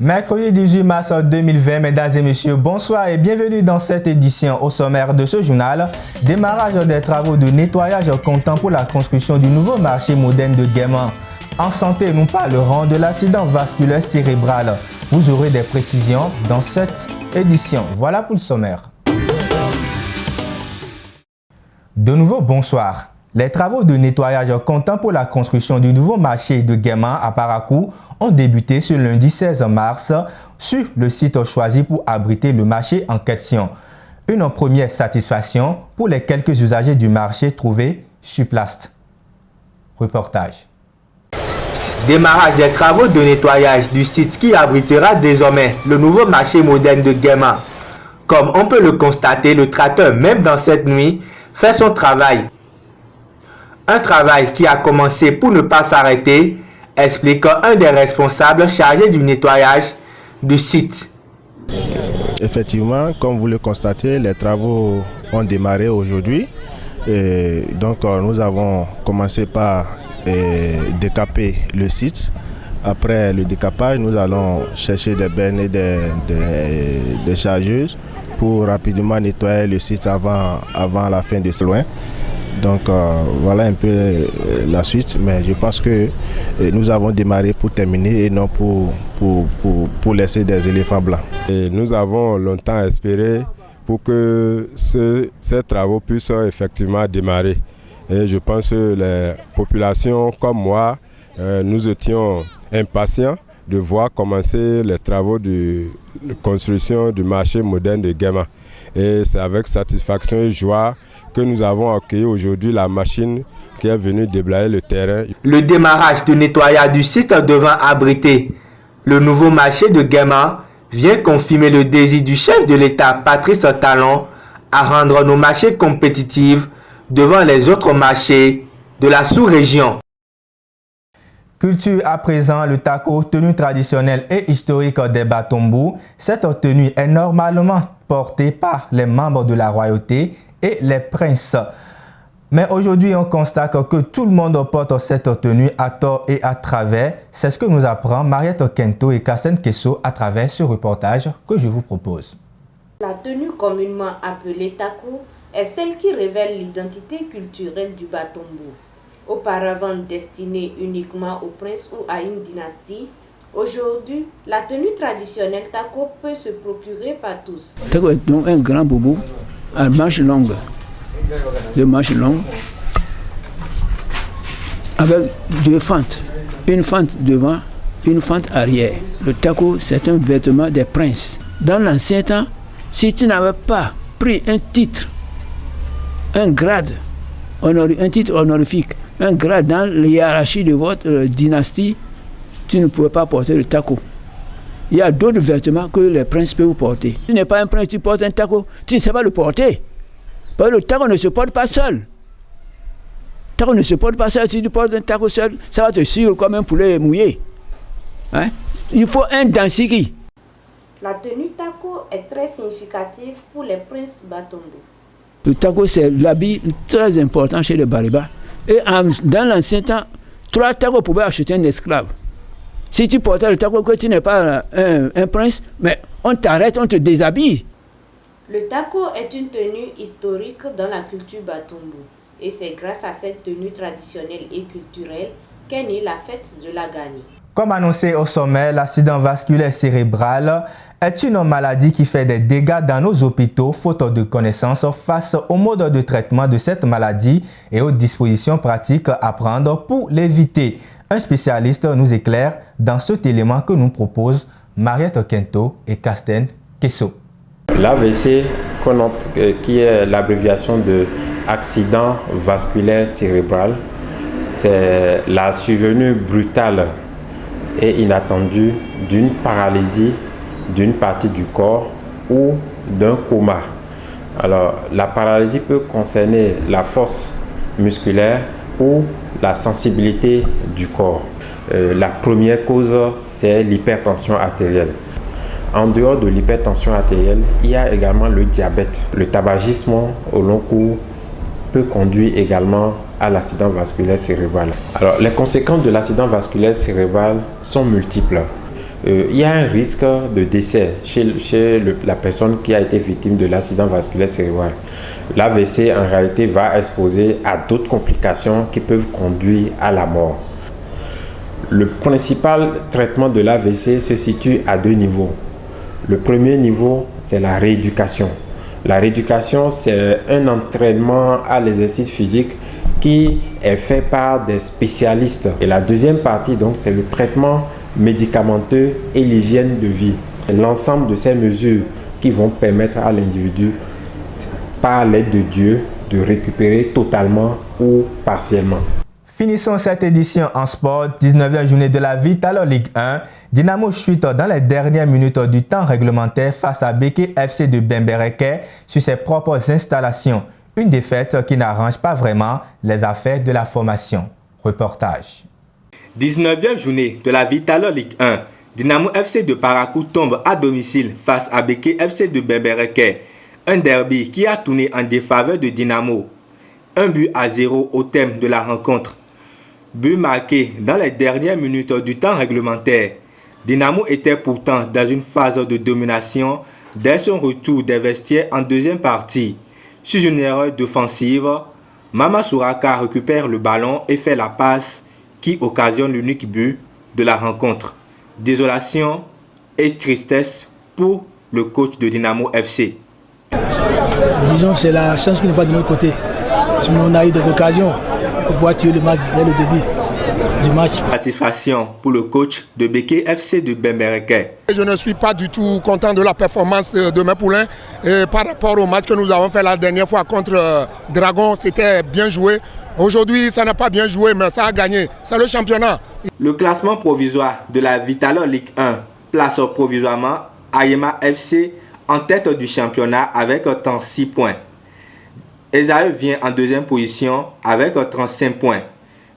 Mercredi 18 mars 2020, mesdames et messieurs, bonsoir et bienvenue dans cette édition. Au sommaire de ce journal, démarrage des travaux de nettoyage comptant pour la construction du nouveau marché moderne de Guéman. En santé, nous parlerons de l'accident vasculaire cérébral. Vous aurez des précisions dans cette édition. Voilà pour le sommaire. De nouveau, bonsoir. Les travaux de nettoyage comptant pour la construction du nouveau marché de Guéman à Parakou ont débuté ce lundi 16 mars sur le site choisi pour abriter le marché en question. Une première satisfaction pour les quelques usagers du marché trouvés sur place. Reportage. Démarrage des travaux de nettoyage du site qui abritera désormais le nouveau marché moderne de Guéman. Comme on peut le constater, le tracteur, même dans cette nuit, fait son travail. Un travail qui a commencé pour ne pas s'arrêter, explique un des responsables chargés du nettoyage du site. Effectivement, comme vous le constatez, les travaux ont démarré aujourd'hui. Donc nous avons commencé par décaper le site. Après le décapage, nous allons chercher des bennes et des chargeuses pour rapidement nettoyer le site avant la fin de ce loin. Donc voilà un peu la suite, mais je pense que nous avons démarré pour terminer et non pour laisser des éléphants blancs. Et nous avons longtemps espéré pour que ces travaux puissent effectivement démarrer. Et je pense que les populations comme moi, nous étions impatients de voir commencer les travaux de construction du marché moderne de Guéman. Et c'est avec satisfaction et joie que nous avons accueilli aujourd'hui la machine qui est venue déblayer le terrain. Le démarrage de nettoyage du site devant abriter le nouveau marché de Guéman vient confirmer le désir du chef de l'État, Patrice Talon, à rendre nos marchés compétitifs devant les autres marchés de la sous-région. Culture à présent, le taco, tenue traditionnelle et historique des Batombou. Cette tenue est normalement portée par les membres de la royauté et les princes. Mais aujourd'hui, on constate que tout le monde porte cette tenue à tort et à travers. C'est ce que nous apprend Mariette Kento et Kassen Kesso à travers ce reportage que je vous propose. La tenue communément appelée taco est celle qui révèle l'identité culturelle du Batombou. Auparavant destinée uniquement aux princes ou à une dynastie, aujourd'hui, la tenue traditionnelle taco peut se procurer par tous. Taco est donc un grand boubou à manches longues, avec deux fentes, une fente devant, une fente arrière. Le taco, c'est un vêtement des princes. Dans l'ancien temps, si tu n'avais pas pris un titre, un grade, un titre honorifique, un grade dans la hiérarchie de votre dynastie, tu ne pouvais pas porter le taco. Il y a d'autres vêtements que les princes peuvent porter. Si tu n'es pas un prince, tu portes un taco, tu ne sais pas le porter. Parce que le taco ne se porte pas seul. Le taco ne se porte pas seul. Si tu portes un taco seul, ça va te suivre comme un poulet mouillé. Hein? Il faut un dansiki. La tenue taco est très significative pour les princes Batombou. Le taco, c'est l'habit très important chez les Bariba. Et dans l'ancien temps, 3 tacos pouvaient acheter un esclave. Si tu portais le taco que tu n'es pas un prince, mais on t'arrête, on te déshabille. Le taco est une tenue historique dans la culture Batombou. Et c'est grâce à cette tenue traditionnelle et culturelle qu'est née la fête de la Gani. Comme annoncé au sommet, l'accident vasculaire cérébral est une maladie qui fait des dégâts dans nos hôpitaux faute de connaissances face au mode de traitement de cette maladie et aux dispositions pratiques à prendre pour l'éviter. Un spécialiste nous éclaire dans cet élément que nous proposent Mariette Kento et Kasten Kesso. L'AVC, qui est l'abréviation de accident vasculaire cérébral, c'est la survenue brutale et inattendue d'une paralysie d'une partie du corps ou d'un coma. Alors, la paralysie peut concerner la force musculaire ou la sensibilité du corps. La première cause, c'est l'hypertension artérielle. En dehors de l'hypertension artérielle, il y a également le diabète. Le tabagisme au long cours peut conduire également à l'accident vasculaire cérébral. Alors, les conséquences de l'accident vasculaire cérébral sont multiples. il y a un risque de décès chez la personne qui a été victime de l'accident vasculaire cérébral. L'AVC en réalité va exposer à d'autres complications qui peuvent conduire à la mort. Le principal traitement de l'AVC se situe à 2 niveaux. Le premier niveau, c'est la rééducation. La rééducation, c'est un entraînement à l'exercice physique qui est fait par des spécialistes. Et la deuxième partie, donc, c'est le traitement médicamenteux et l'hygiène de vie. L'ensemble de ces mesures qui vont permettre à l'individu, par l'aide de Dieu, de récupérer totalement ou partiellement. Finissons cette édition en sport, 19e journée de la Vital'or Ligue 1. Dynamo chute dans les dernières minutes du temps réglementaire face à Béké FC de Bembereke sur ses propres installations. Une défaite qui n'arrange pas vraiment les affaires de la formation. Reportage. 19e journée de la Vital'or Ligue 1. Dynamo FC de Parakou tombe à domicile face à Béké FC de Bembereke. Un derby qui a tourné en défaveur de Dynamo. 1-0 au thème de la rencontre. But marqué dans les dernières minutes du temps réglementaire. Dynamo était pourtant dans une phase de domination dès son retour des vestiaires en deuxième partie. Sur une erreur défensive, Mama Souraka récupère le ballon et fait la passe qui occasionne l'unique but de la rencontre. Désolation et tristesse pour le coach de Dynamo FC. Disons que c'est la chance qui n'est pas de notre côté. Sinon on a eu des occasions pour pouvoir tuer le match dès le début du match. Satisfaction pour le coach de Béké FC de Bembereke. Je ne suis pas du tout content de la performance de mes poulains. Et par rapport au match que nous avons fait la dernière fois contre Dragon, c'était bien joué. Aujourd'hui, ça n'a pas bien joué, mais ça a gagné. C'est le championnat. Le classement provisoire de la Vital'or Ligue 1 place provisoirement Ayema FC en tête du championnat avec 36 points. Esaü vient en deuxième position avec 35 points.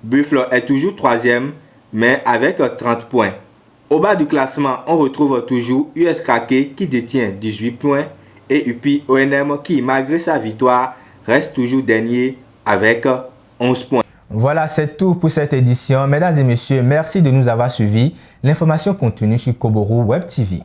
Buffle est toujours troisième, mais avec 30 points. Au bas du classement, on retrouve toujours US Krake qui détient 18 points et UPI ONM qui, malgré sa victoire, reste toujours dernier avec 11 points. Voilà, c'est tout pour cette édition. Mesdames et messieurs, merci de nous avoir suivis. L'information continue sur Koborou Web TV.